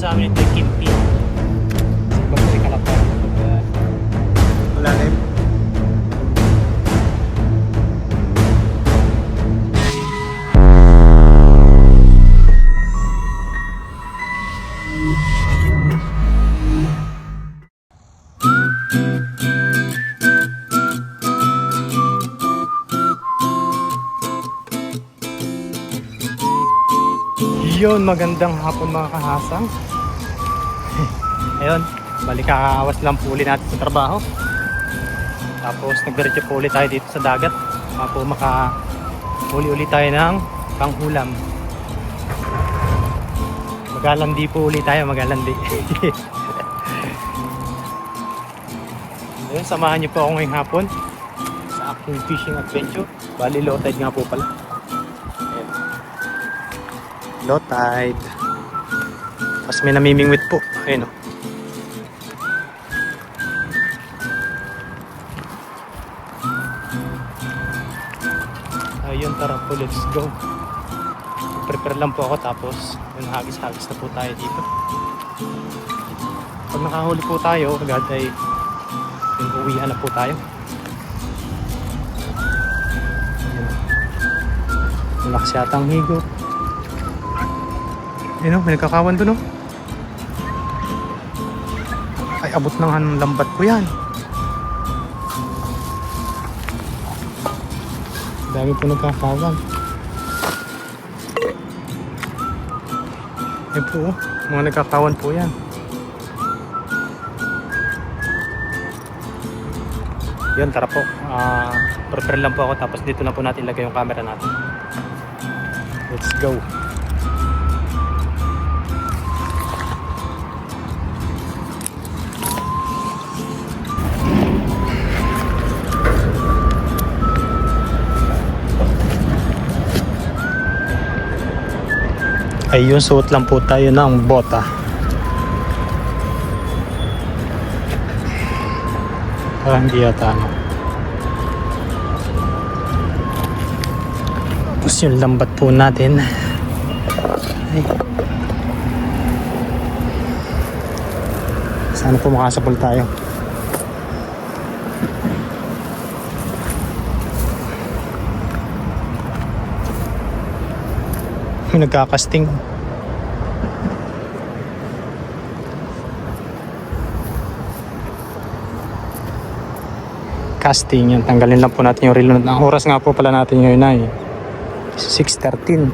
sa amin ito Kimpi. Pagbalik ka lang po. Wala na yun. Yun, magandang hapon mga kahasang. Ayun, balik kakaawas lang po ulit natin sa trabaho. Tapos nagdiretso po ulit tayo dito sa dagat. Po maka-uli ulit tayo ng panghulam. Magalandi po ulit tayo, magalandi. Ayun, samahan niyo po ako ngayong hapon sa aking fishing adventure. Bali low tide nga po pala. Low tide. Tapos may namimingwit po. Ayun o. Ayun, tara po, let's go. Prepare lang po ako tapos yun, hagis-hagis na po tayo dito. Pag nakahuli po tayo, agad ay yung uwihan na po tayo. Malakas yata ang higop. Ayun o, may nagkakawan doon o. Ay, abot ng lambat ko yan. Dami po nagkakawan. Ayun po o, mga nagkakawan po yan. Yun, tara po. Prepare lang po ako tapos dito na po natin ilagay yung camera natin. Let's go. Ayun, suot lang po tayo ng bota. Parang hindi yata ano. Tapos yung lambat po natin. Ay. Sana po makasapol tayo. May nagkakasting. Casting yan. Tanggalin lang po natin yung reel. Ang oras nga po pala natin ngayon ay 6:13.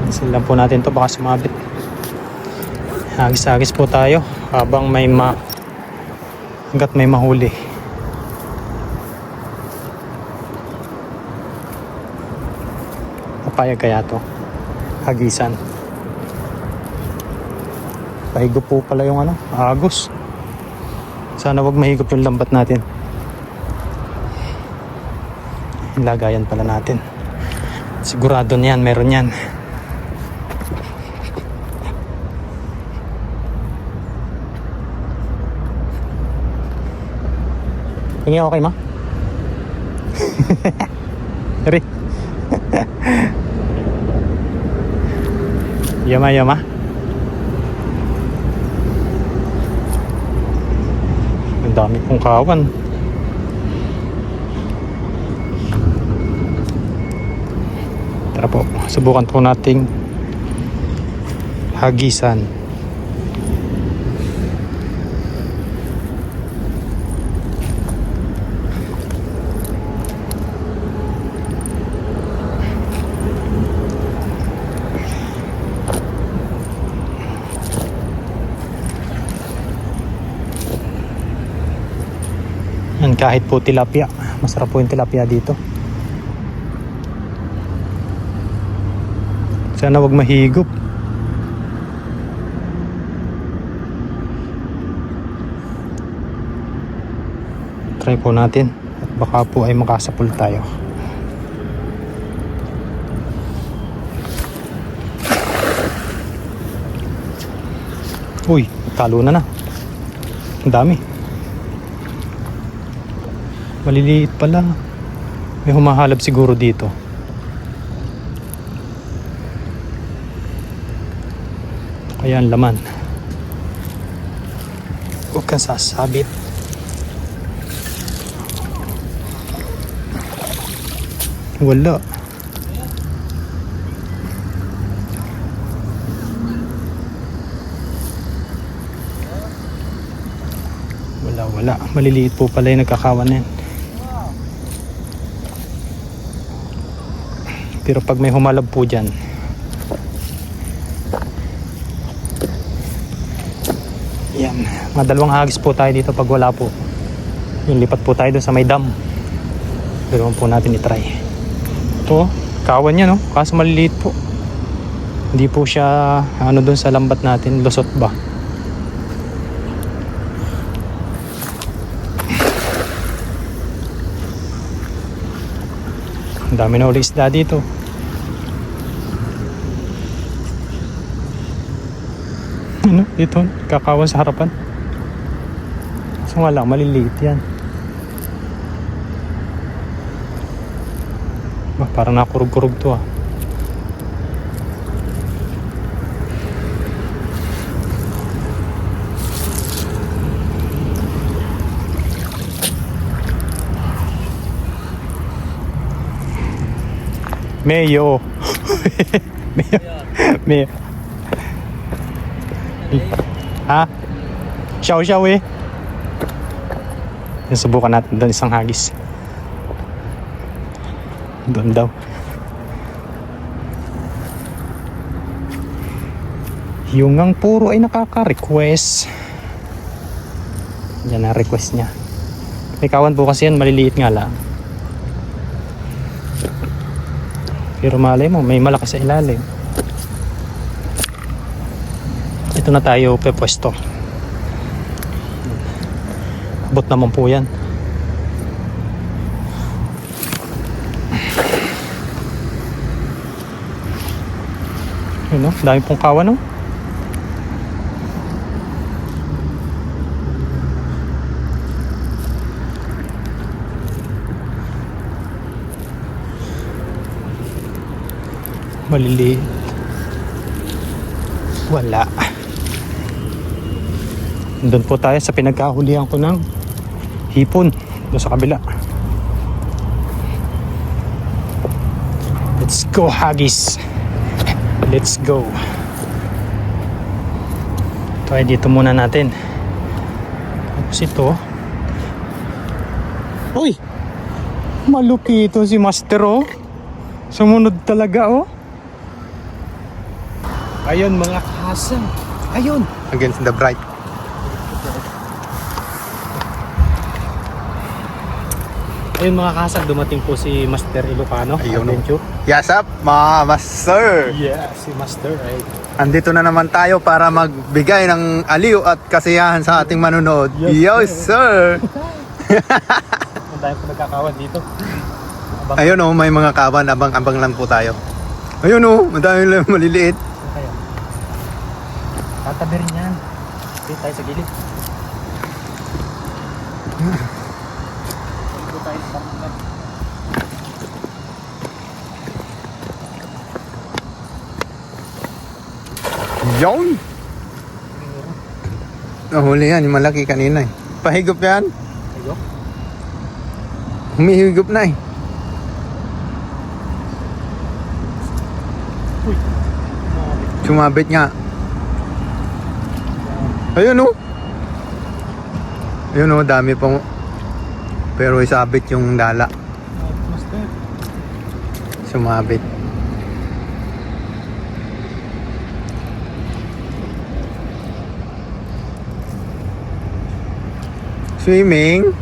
Sin lang po natin to, baka sumabit. Hagis-hagis po tayo habang hanggat may mahuli. Papayag kaya to hagisan. Pahigop po pala yung agos. Sana wag mahigop yung lambat natin. Lagayan pala natin. Sigurado niyan, meron yan. Hingi okay ma? Sorry. Yama. Ang dami pong kawan. Tara po, subukan po nating hagisan. Kahit po tilapia, masarap po yung tilapia dito. Sana wag mahigop. Try po natin at baka po ay makasapul tayo. Uy, talo na. Ang dami. Maliliit pala. May humahalab siguro dito. Ayan, laman. Huwag kang sasabit. Wala. Wala. Maliliit po pala yung nagkakawan na yan. Pero pag may humalab po dyan, yan, mga 2 hagis po tayo dito pag wala po. Yung lipat po tayo dun sa may dam. Pero po natin itry. Ito, kawan niya, no? Kaso maliliit po. Hindi po siya ano dun sa lambat natin, lusot ba? Ang dami na uli isda dito. Ano? Dito, kakawan sa harapan. So wala, maliliit yan. Parang nakurug-kurug to ah. Mayo. Mayo. Ha? Siyaw eh. Subukan natin doon isang hagis. Doon daw. Yung ang puro ay nakaka-request. Yan ang request niya. May kawan po kasi yan, maliliit nga lang. Pero malay mo, may malaki sa ilalim. Ito na tayo pepwesto. Abot naman po yan. Yun, no? Dami pong kawan, no? Maliliit. Wala. Doon po tayo sa pinagkahulihan ko ng hipon doon sa kabila. Let's go, hagis. Let's go. Ito ay dito muna natin. Tapos ito. Uy! Malupito si Master, oh. Sumunod talaga, oh. Ayun mga kasang. Ayun. Against the bright. Ayun mga kasang, dumating po si Master Ilocano. Ayun. Adventure. Yes up, mga master. Yeah, si Master, right? Andito na naman tayo para magbigay ng aliw at kasiyahan sa ating manonood. Yes, Sir. Ang dahil po nagkakawan dito. Ayun oh, may mga kawan. Abang-abang lang po tayo. Ayun oh, madami lang maliliit. Kaya, tatabi rin yan. Dito tayo sa gilid. Dito tayo sa barangay. Yon. Nahuli yan, yung malaki kanina eh. Pahigop yan. Ayok. Humihigop na eh. Uy. Sumabit nga. Ayun oh. Ayun oh, dami pang. Pero isabit yung dala. Master. Sumabit. Swimming.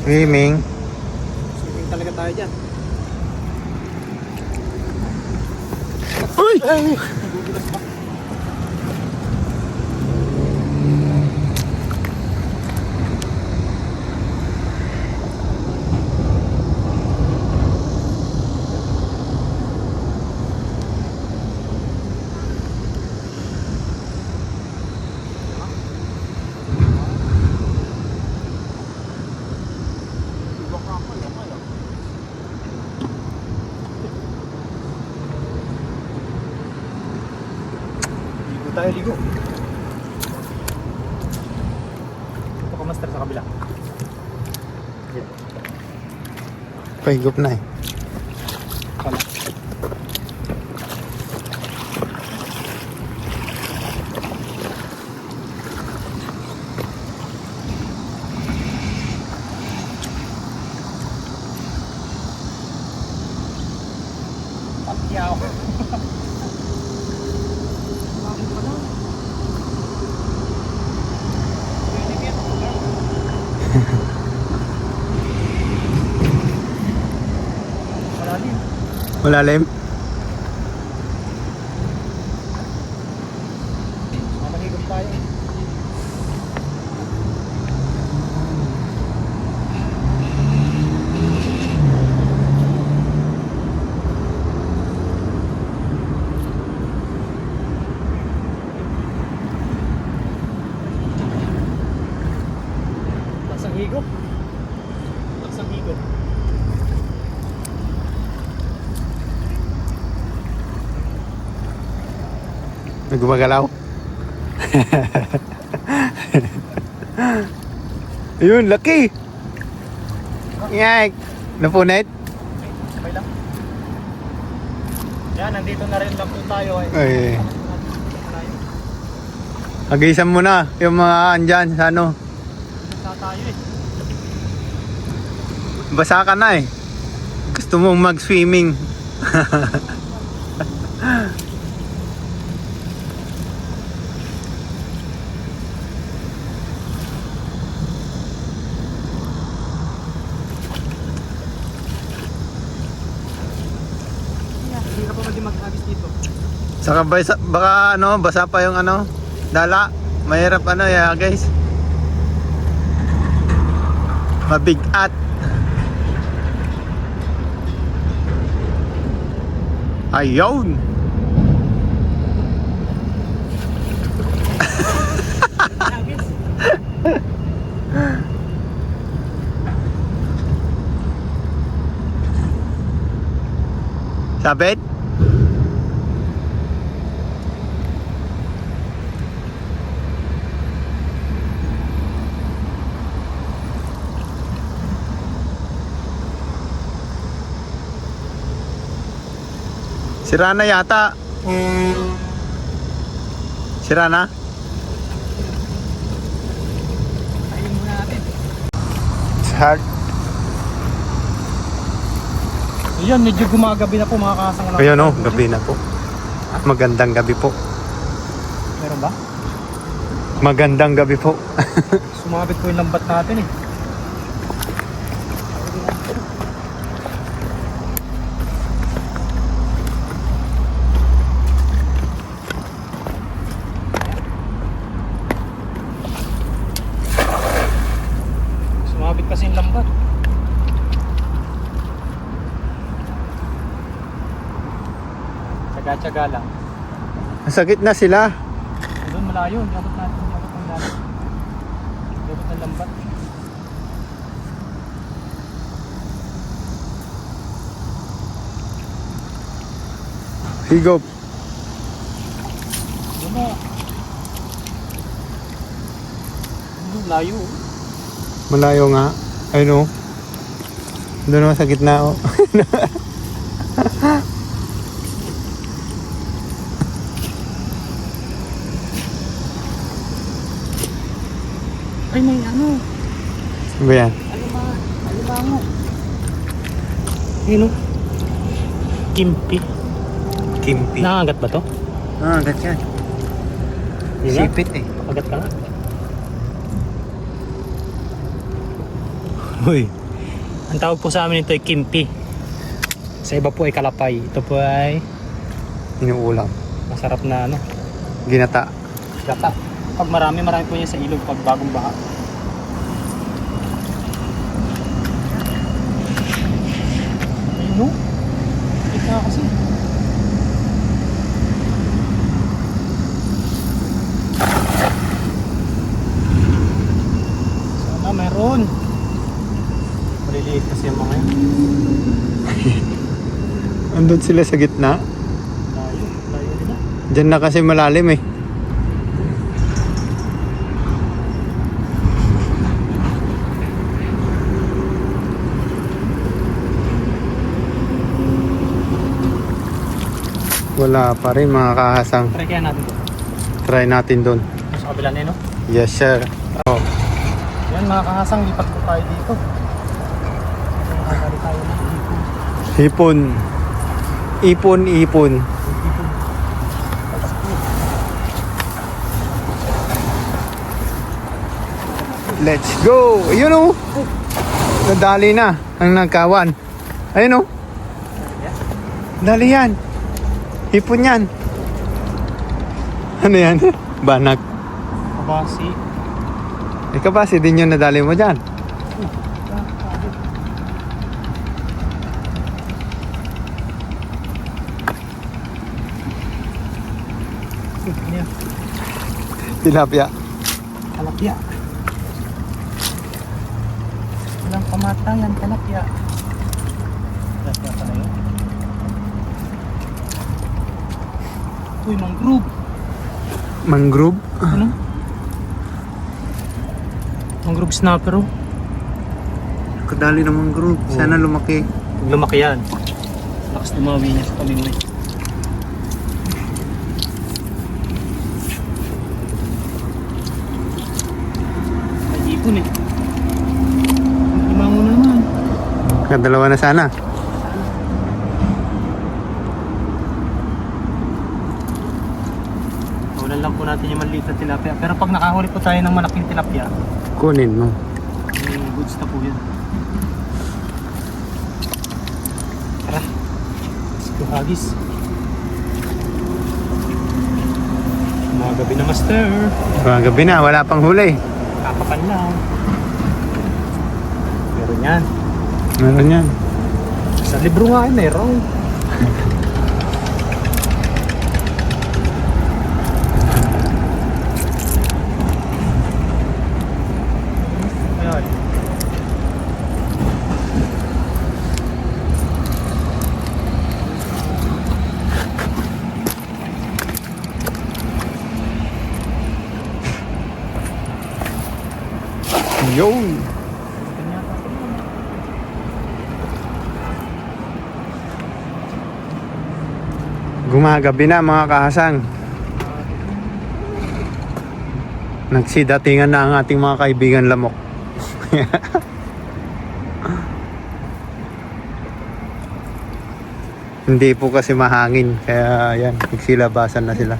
Swimming. Swimming talaga tayo dyan. Uy! tayo ligo. Ito ka master sa kabila. Pahigop na eh. Kala. Pakyaw. Malalim. Mamahigop tayo. Laksang higop. Laksang higop. Nagumagalaw. Ayun, laki. Ngayk. Napunit. Okay lang. Yan, nandito na rin lang po tayo eh. Ay. Agisan mo na yung mga andyan sa ano. Basta tayo eh. Basa ka na eh. Gusto mong mag-swimming. Hindi ka pa pwede mag-agis dito. Saka baka ano, basa pa yung ano, dala. Mahirap ano ya guys. Mabigat. Ayun. Sabit? Sira na yata. Sira na? Ayun muna natin. It's hard. Ayan, medyo gumagabi na po mga kasang. Ayun oh, gabi na po. Magandang gabi po. Meron ba? Magandang gabi po. Sumabit po yung lambat natin eh. Sumabit kasi yung lambat. Tsaga-tsaga lang. Masakit na sila. Doon malayo, abot natin, abot ng lalim. Abot ng lambat. Higop. Doon na. Doon, layo. Malayo nga. Ayun oh. Doon naman sa gitna oh. Ay, may ano. Ano ba yan? Alimango. Yun o. Kimpi. Kimpi. Nakagat ba to? Ah, agad yan. Diba? Sipit eh. Kagat ka nga. Uy. Ang tawag po sa amin ito ay kimpi. Sa iba po ay kalapay. Ito po ay Inuulam. masarap na ano. Ginata. Gata. Pag marami po niya sa ilog pag bagong baha. Ayun no? Ito na kasi. Sana meron. Maliliit kasi yung mga yun. Andun sila sa gitna. Layo nila. Diyan na kasi malalim eh. Wala pa rin mga kahasang. Try kaya natin to. Try natin doon. Sa kabila na yun, no? Yes sir. Oh. Yan mga kahasang, lipat ko tayo dito. Nakakali tayo ng hipon. Hipon. Ipon, ipon. Let's go! Ayun o! Nadali na ang nagkawan. Ayun o! Dali yan. Hipon yan. Ano yan? Banak. Kabasi. Ikaw ba si din yung nadali mo dyan? Ano yan? Tilapia. Talapya. Walang kamatayan, talapya. Talapya pala yun. Uy, mangrove. Mangrove. Ano? Mangrove snapper, oh. Kadali ng mangrove. Sana lumaki. Lumaki yan. Lakas tumawi niya sa palingoy. Ay, ipon eh. Lima mo na naman. Kadalawa na sana. Tawalan lang po natin yung maliit na tilapia. Pero pag nakahuli po tayo ng malaking tilapia, Kunin mo. may goods na po yun. Tara. Let's go, hagis. Mga gabi na, master. Mga gabi na. Wala pang huli. Kakapan lang. Meron yan. Meron yan. Sa libro nga ay meron. Ayan. Yun. Gumagabi na mga kahasang. Nagsidatingan na ang ating mga kaibigan lamok. Hindi po kasi mahangin. Kaya yan, nagsilabasan na sila.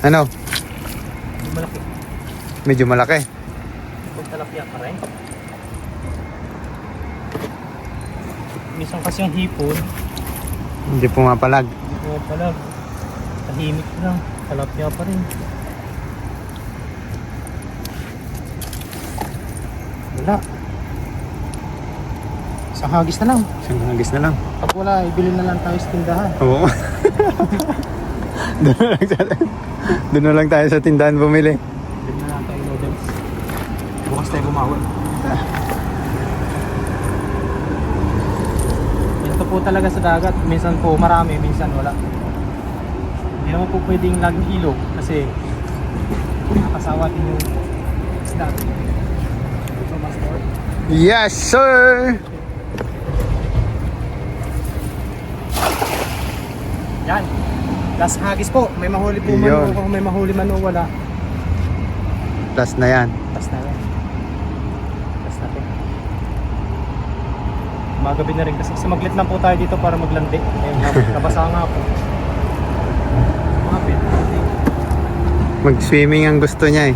Ano? Yung malaki. Medyo malaki. Kung talapia pa rin. Minsan kasi yung hipon, Hindi pumapalag. hindi ko pala. Tahimik lang. Talapia pa rin. Wala. Isang hagis na lang. Isang hagis na lang. Pag wala, ibili na lang tayo sa tindahan. Oo. Doon na lang tayo sa tindahan bumili. Ibili na lang tayo noodles. Bukas tayo bumawal. Ito po talaga sa dagat. Minsan po marami, minsan wala. Hindi naman po pwedeng laging ilog kasi nakasawa din yung isda. So, master. Yes, sir! Yan. Last hagis po. May mahuli po man Yun. o kung may mahuli man o wala. Plus na yan. Last na yan. Last natin. Magabi na rin kasi maglit lang po tayo dito para maglandi. Nabasa nga po. Mapit. Mag-swimming ang gusto niya eh.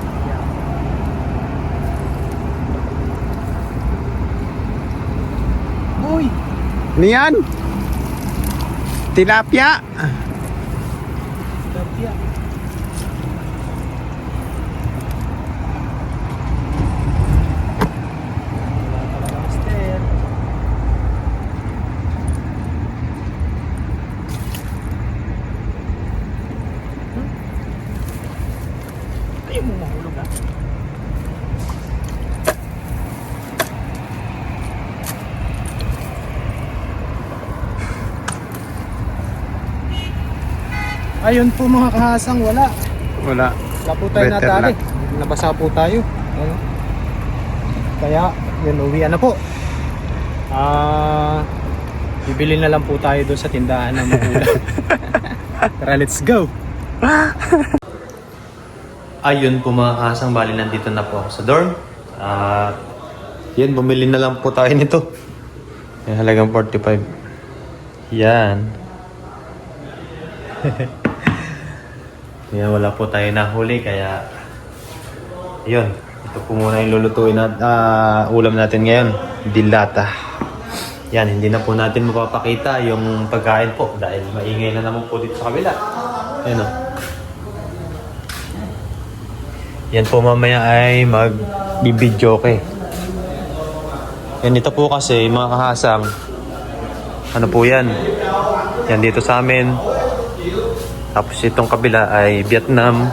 Uy! Ano yan? Tilapia! Tilapia. Wala talaga, master. Ayaw mo mahulog, ha? Ayun po mga kahasang, wala. Wala. Wala po tayo Better natali. luck. Nabasa po tayo. Ano? Kaya, yun, uwian na po. Bibili na lang po tayo doon sa tindahan ng magulang. Tara, let's go! Ayun po mga kasang, bali nandito na po ako sa dorm. At yan, bumili na lang po tayo nito. Yung halagang 45. Yan. Yan, wala po tayo nahuli kaya yun. Ito po muna yung lulutuin at ulam natin ngayon. Dilata. Yan, hindi na po natin mapapakita yung pagkain po dahil maingay na naman po dito sa kabila. Ayan o. Yan po mamaya ay mag-bibidyoke. Yan ito po kasi mga kahasang. Ano po yan? Yan dito sa amin. Tapos itong kabila ay Vietnam.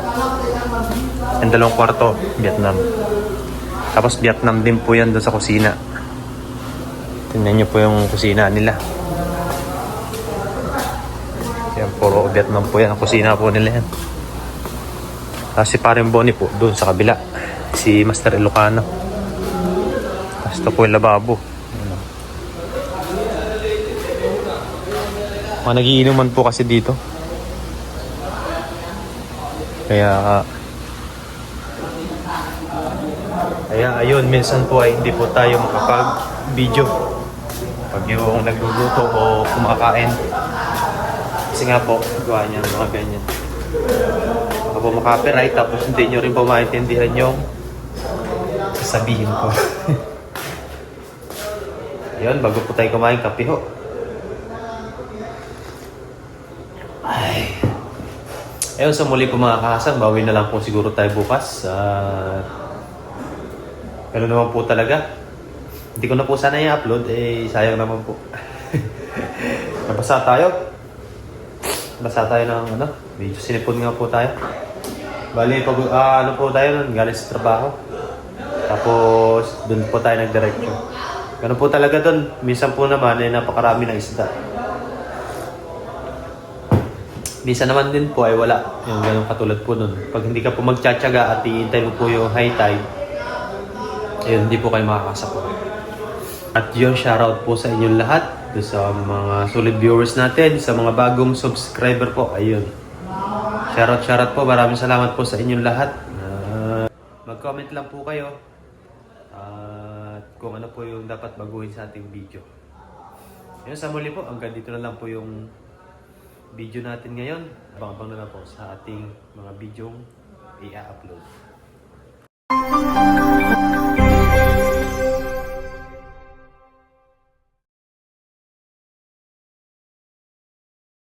Yung 2 kwarto, Vietnam. Tapos Vietnam din po yan doon sa kusina. Tingnan nyo po yung kusina nila. Yan, puro Vietnam po yan. Ang kusina po nila yan. Tapos si Paring Bonnie po, doon sa kabila. Si Master Ilocano. Tapos ito po yung lababo. Mga nagiinuman po kasi dito. Kaya ayun, minsan po ay hindi po tayo makapag-video pag yung nagluluto o kumakain. Kasi nga po, gawa niya mga ganyan. Baka po makapiright tapos hindi nyo rin po maintindihan yung sasabihin ko. Ayun, bago po tayo kumain, kape ho. Ay. Ayun, sa muli po mga kahasang, bawi na lang po siguro tayo bukas. Pero naman po talaga. Hindi ko na po sana i-upload, sayang naman po. Nabasa tayo. Basa tayo ng medyo sinipon nga po tayo. Bali, pag ano po tayo nun, galing sa trabaho. Tapos, dun po tayo nag-diretso. Ganun po talaga dun. Minsan po naman, napakarami ng isda. Minsan naman din po ay wala. Yung ganun katulad po nun. Pag hindi ka po magtsatsaga at iintay mo po yung high tide, ayun, hindi po kayo makakasapon. At yun, shoutout po sa inyong lahat. Sa mga solid viewers natin, sa mga bagong subscriber po, ayun. Shoutout po. Maraming salamat po sa inyong lahat. Mag-comment lang po kayo. At kung ano po yung dapat baguhin sa ating video. Ayun, sa muli po, hanggang dito na lang po yung video natin ngayon. Abang-abang na lang po sa ating mga video i-upload.